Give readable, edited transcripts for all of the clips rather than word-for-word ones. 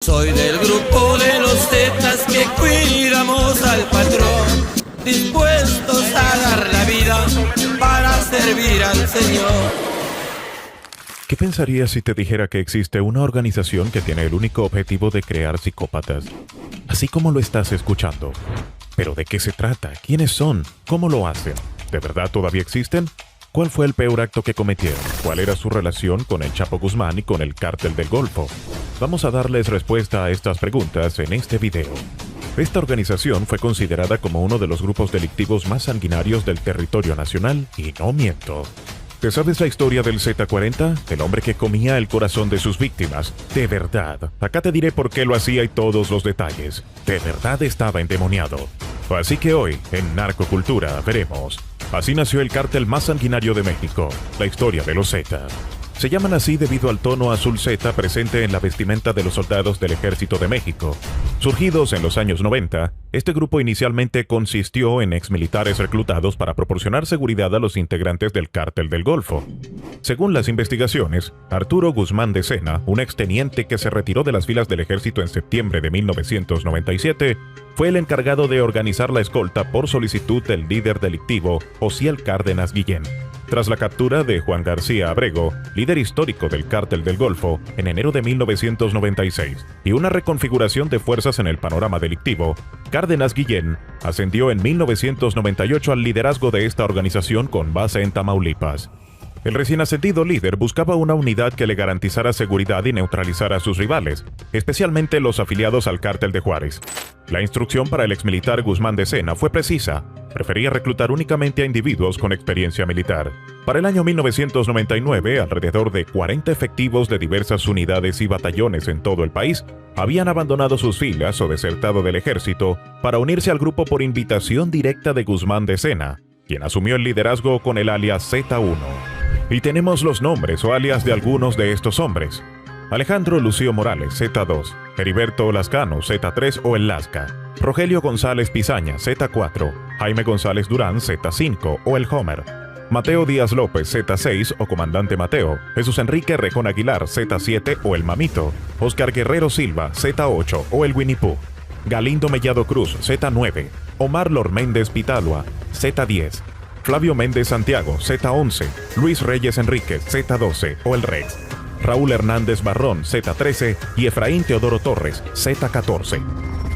Soy del grupo de los Zetas que cuidamos al patrón, dispuestos a dar la vida para servir al Señor. ¿Qué pensarías si te dijera que existe una organización que tiene el único objetivo de crear psicópatas? Así como lo estás escuchando. ¿Pero de qué se trata? ¿Quiénes son? ¿Cómo lo hacen? ¿De verdad todavía existen? ¿Cuál fue el peor acto que cometieron? ¿Cuál era su relación con el Chapo Guzmán y con el Cártel del Golfo? Vamos a darles respuesta a estas preguntas en este video. Esta organización fue considerada como uno de los grupos delictivos más sanguinarios del territorio nacional, y no miento. ¿Te sabes la historia del Z40? El hombre que comía el corazón de sus víctimas. De verdad. Acá te diré por qué lo hacía y todos los detalles. De verdad estaba endemoniado. Así que hoy, en Narcocultura, veremos. Así nació el cártel más sanguinario de México, la historia de los Z. Se llaman así debido al tono azul Z presente en la vestimenta de los soldados del Ejército de México. Surgidos en los años 90, este grupo inicialmente consistió en exmilitares reclutados para proporcionar seguridad a los integrantes del Cártel del Golfo. Según las investigaciones, Arturo Guzmán de Sena, un exteniente que se retiró de las filas del ejército en septiembre de 1997, fue el encargado de organizar la escolta por solicitud del líder delictivo Osiel Cárdenas Guillén. Tras la captura de Juan García Abrego, líder histórico del Cártel del Golfo, en enero de 1996, y una reconfiguración de fuerzas en el panorama delictivo, Cárdenas Guillén ascendió en 1998 al liderazgo de esta organización con base en Tamaulipas. El recién ascendido líder buscaba una unidad que le garantizara seguridad y neutralizara a sus rivales, especialmente los afiliados al Cártel de Juárez. La instrucción para el exmilitar Guzmán de Sena fue precisa. Prefería reclutar únicamente a individuos con experiencia militar. Para el año 1999, alrededor de 40 efectivos de diversas unidades y batallones en todo el país habían abandonado sus filas o desertado del ejército para unirse al grupo por invitación directa de Guzmán de Sena, quien asumió el liderazgo con el alias Z1. Y tenemos los nombres o alias de algunos de estos hombres. Alejandro Lucio Morales, Z2, Heriberto Lascano, Z3 o el Lasca, Rogelio González Pizaña, Z4, Jaime González Durán, Z5 o el Homer, Mateo Díaz López, Z6 o Comandante Mateo, Jesús Enrique Rejón Aguilar, Z7 o el Mamito, Oscar Guerrero Silva, Z8 o el Winnie Pooh, Galindo Mellado Cruz, Z9, Omar Lor Méndez Pitalua, Z10, Flavio Méndez Santiago, Z11, Luis Reyes Enríquez, Z12 o el Rex, Raúl Hernández Barrón, Z13 y Efraín Teodoro Torres, Z14.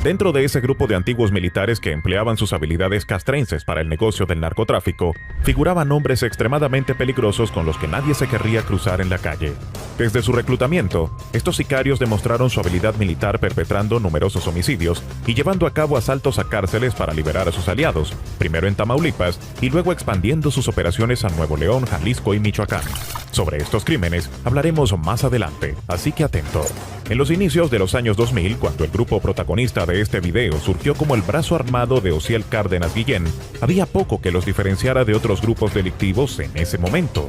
Dentro de ese grupo de antiguos militares que empleaban sus habilidades castrenses para el negocio del narcotráfico, figuraban hombres extremadamente peligrosos con los que nadie se querría cruzar en la calle. Desde su reclutamiento, estos sicarios demostraron su habilidad militar perpetrando numerosos homicidios y llevando a cabo asaltos a cárceles para liberar a sus aliados, primero en Tamaulipas y luego expandiendo sus operaciones a Nuevo León, Jalisco y Michoacán. Sobre estos crímenes hablaremos más adelante, así que atento. En los inicios de los años 2000, cuando el grupo protagonista de este video surgió como el brazo armado de Osiel Cárdenas Guillén, había poco que los diferenciara de otros grupos delictivos en ese momento.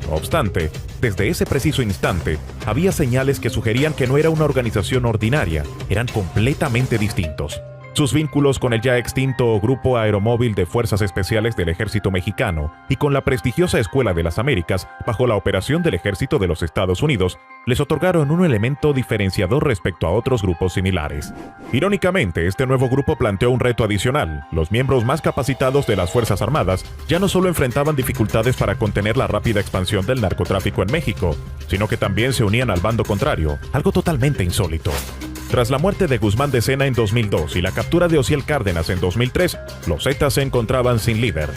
No obstante, desde ese preciso instante, había señales que sugerían que no era una organización ordinaria, eran completamente distintos. Sus vínculos con el ya extinto Grupo Aeromóvil de Fuerzas Especiales del Ejército Mexicano y con la prestigiosa Escuela de las Américas, bajo la operación del Ejército de los Estados Unidos, les otorgaron un elemento diferenciador respecto a otros grupos similares. Irónicamente, este nuevo grupo planteó un reto adicional. Los miembros más capacitados de las Fuerzas Armadas ya no solo enfrentaban dificultades para contener la rápida expansión del narcotráfico en México, sino que también se unían al bando contrario, algo totalmente insólito. Tras la muerte de Guzmán de Sena en 2002 y la captura de Osiel Cárdenas en 2003, los Zetas se encontraban sin líder.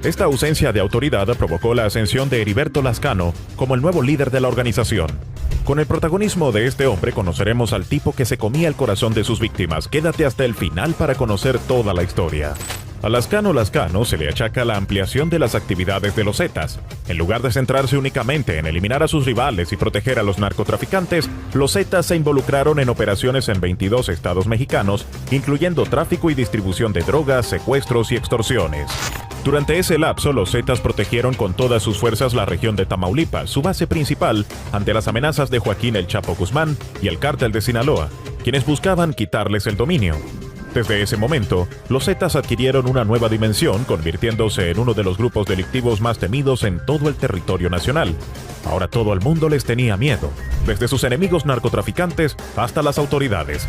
Esta ausencia de autoridad provocó la ascensión de Heriberto Lascano como el nuevo líder de la organización. Con el protagonismo de este hombre conoceremos al tipo que se comía el corazón de sus víctimas. Quédate hasta el final para conocer toda la historia. A Lascano se le achaca la ampliación de las actividades de los Zetas. En lugar de centrarse únicamente en eliminar a sus rivales y proteger a los narcotraficantes, los Zetas se involucraron en operaciones en 22 estados mexicanos, incluyendo tráfico y distribución de drogas, secuestros y extorsiones. Durante ese lapso, los Zetas protegieron con todas sus fuerzas la región de Tamaulipas, su base principal, ante las amenazas de Joaquín El Chapo Guzmán y el Cártel de Sinaloa, quienes buscaban quitarles el dominio. Desde ese momento, los Zetas adquirieron una nueva dimensión, convirtiéndose en uno de los grupos delictivos más temidos en todo el territorio nacional. Ahora todo el mundo les tenía miedo, desde sus enemigos narcotraficantes hasta las autoridades.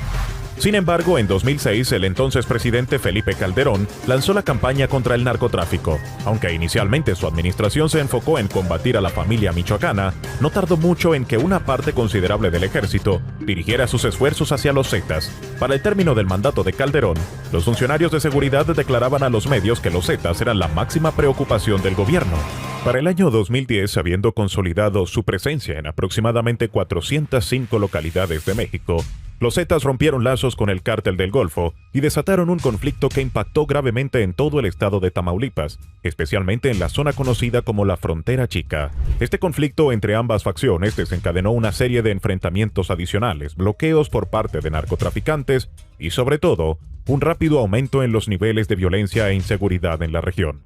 Sin embargo, en 2006, el entonces presidente Felipe Calderón lanzó la campaña contra el narcotráfico. Aunque inicialmente su administración se enfocó en combatir a la familia michoacana, no tardó mucho en que una parte considerable del ejército dirigiera sus esfuerzos hacia los Zetas. Para el término del mandato de Calderón, los funcionarios de seguridad declaraban a los medios que los Zetas eran la máxima preocupación del gobierno. Para el año 2010, habiendo consolidado su presencia en aproximadamente 405 localidades de México, los Zetas rompieron lazos con el Cártel del Golfo y desataron un conflicto que impactó gravemente en todo el estado de Tamaulipas, especialmente en la zona conocida como la Frontera Chica. Este conflicto entre ambas facciones desencadenó una serie de enfrentamientos adicionales, bloqueos por parte de narcotraficantes y, sobre todo, un rápido aumento en los niveles de violencia e inseguridad en la región.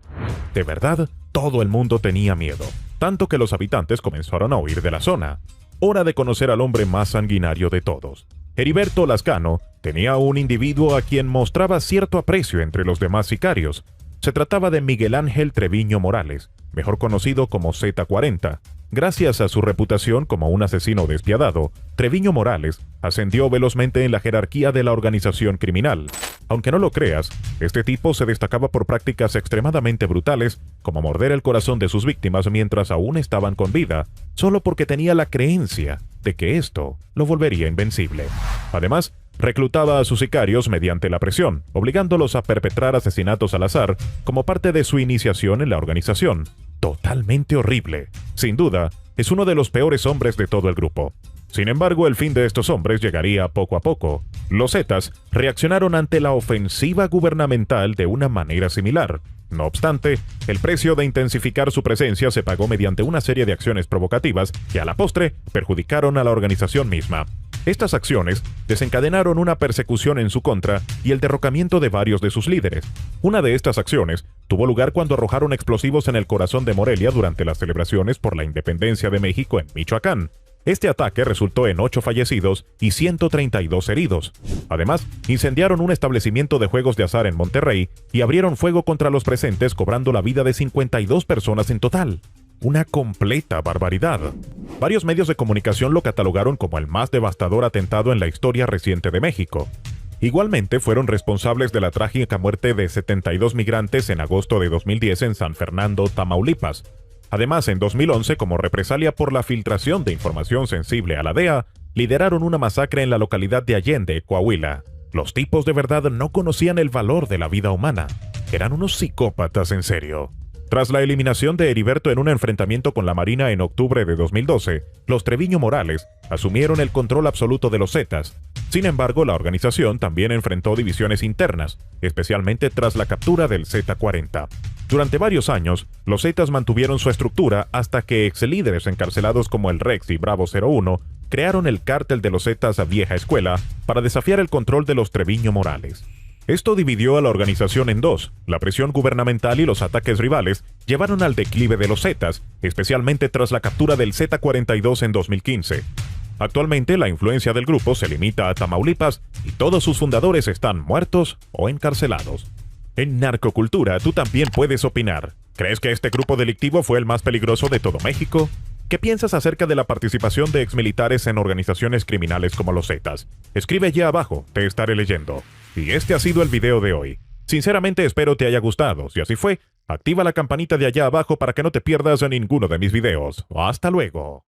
De verdad, todo el mundo tenía miedo, tanto que los habitantes comenzaron a huir de la zona. Hora de conocer al hombre más sanguinario de todos. Heriberto Lascano tenía un individuo a quien mostraba cierto aprecio entre los demás sicarios. Se trataba de Miguel Ángel Treviño Morales, mejor conocido como Z40. Gracias a su reputación como un asesino despiadado, Treviño Morales ascendió velozmente en la jerarquía de la organización criminal. Aunque no lo creas, este tipo se destacaba por prácticas extremadamente brutales, como morder el corazón de sus víctimas mientras aún estaban con vida, solo porque tenía la creencia de que esto lo volvería invencible. Además, reclutaba a sus sicarios mediante la presión, obligándolos a perpetrar asesinatos al azar como parte de su iniciación en la organización. Totalmente horrible. Sin duda, es uno de los peores hombres de todo el grupo. Sin embargo, el fin de estos hombres llegaría poco a poco. Los Zetas reaccionaron ante la ofensiva gubernamental de una manera similar. No obstante, el precio de intensificar su presencia se pagó mediante una serie de acciones provocativas que a la postre perjudicaron a la organización misma. Estas acciones desencadenaron una persecución en su contra y el derrocamiento de varios de sus líderes. Una de estas acciones tuvo lugar cuando arrojaron explosivos en el corazón de Morelia durante las celebraciones por la independencia de México en Michoacán. Este ataque resultó en 8 fallecidos y 132 heridos. Además, incendiaron un establecimiento de juegos de azar en Monterrey y abrieron fuego contra los presentes, cobrando la vida de 52 personas en total. Una completa barbaridad. Varios medios de comunicación lo catalogaron como el más devastador atentado en la historia reciente de México. Igualmente fueron responsables de la trágica muerte de 72 migrantes en agosto de 2010 en San Fernando, Tamaulipas. Además, en 2011, como represalia por la filtración de información sensible a la DEA, lideraron una masacre en la localidad de Allende, Coahuila. Los tipos de verdad no conocían el valor de la vida humana. Eran unos psicópatas en serio. Tras la eliminación de Heriberto en un enfrentamiento con la Marina en octubre de 2012, los Treviño Morales asumieron el control absoluto de los Zetas. Sin embargo, la organización también enfrentó divisiones internas, especialmente tras la captura del Z40. Durante varios años, los Zetas mantuvieron su estructura hasta que exlíderes encarcelados como el Rex y Bravo 01 crearon el Cártel de los Zetas a vieja escuela para desafiar el control de los Treviño Morales. Esto dividió a la organización en dos. La presión gubernamental y los ataques rivales llevaron al declive de los Zetas, especialmente tras la captura del Z42 en 2015. Actualmente, la influencia del grupo se limita a Tamaulipas y todos sus fundadores están muertos o encarcelados. En Narcocultura, tú también puedes opinar. ¿Crees que este grupo delictivo fue el más peligroso de todo México? ¿Qué piensas acerca de la participación de exmilitares en organizaciones criminales como los Zetas? Escribe allá abajo, te estaré leyendo. Y este ha sido el video de hoy. Sinceramente espero te haya gustado. Si así fue, activa la campanita de allá abajo para que no te pierdas ninguno de mis videos. ¡Hasta luego!